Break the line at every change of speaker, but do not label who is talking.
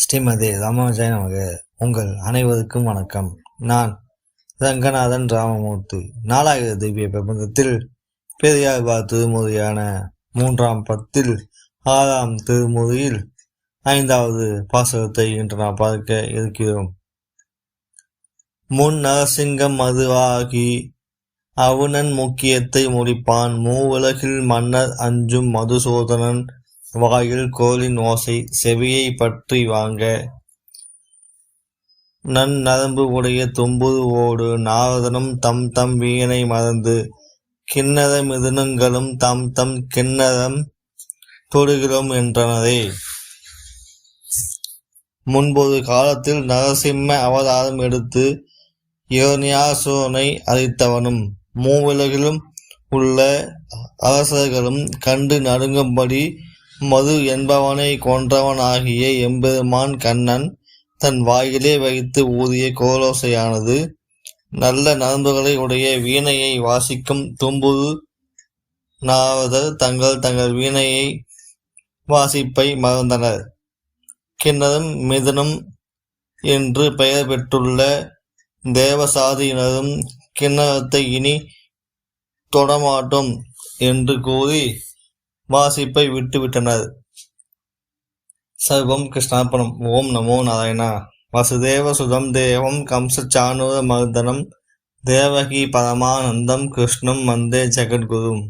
ஸ்ரீமதி ராமானுஜாய நமக. உங்கள் அனைவருக்கும் வணக்கம். நான் ரங்கநாதன் ராமமூர்த்தி. 4வது திவ்ய பிரபந்தத்தில் பெரியாழ்வார் திருமுறையான 3ஆம் பத்தில் 6ஆம் திருமுறையில் 5வது பாசுரத்தை இன்று நாம் பார்க்க இருக்கிறோம். முன் நரசிங்கம் மதுவாகி அவுணன் முக்கியத்தை முடிப்பான், மூவுலகில் மன்னர் அஞ்சும் மதுசூதனன் வாயில் கோலின் ஓசை செவியை பற்றி வாங்க, நரம்பு உடைய தும்புரு ஓடு நாரதனும் தம் தம் வீணை மறந்து, கிண்ணற மிதுனங்களும் தம் தம் கிண்ணறம் தொடுகிறோம் என்றனரே. முன்பொரு காலத்தில் நரசிம்ம அவதாரம் எடுத்து இரண்யாசுரனை அழித்தவனும் மூவுலகிலும் உள்ள அரசர்களும் கண்டு நடுங்கும்படி மது என்பவனை கொன்றவனாகிய எம்பெருமான் கண்ணன் தன் வாயிலே வைத்து ஊதிய கோலோசையானது நல்ல நரம்புகளை உடைய வீணையை வாசிக்கும் தும்புரு நாரதர் தங்கள் வீணையை வாசிப்பை மறந்தனர். கிண்ணரும் மிதுனம் என்று பெயர் பெற்றுள்ள தேவசாதியினரும் கிண்ணறத்தை இனி தொடமாட்டோம் என்று கூறி வாசிப்பை விட்டுவிட்டனர். சர்வம் கிருஷ்ணார்ப்பணம். ஓம் நமோ நாராயணா. வசுதேவ சுதம் தேவம் கம்சச்சானூர மர்தனம் தேவகி பரமானந்தம் கிருஷ்ணம் வந்தே ஜெகத்குரும்.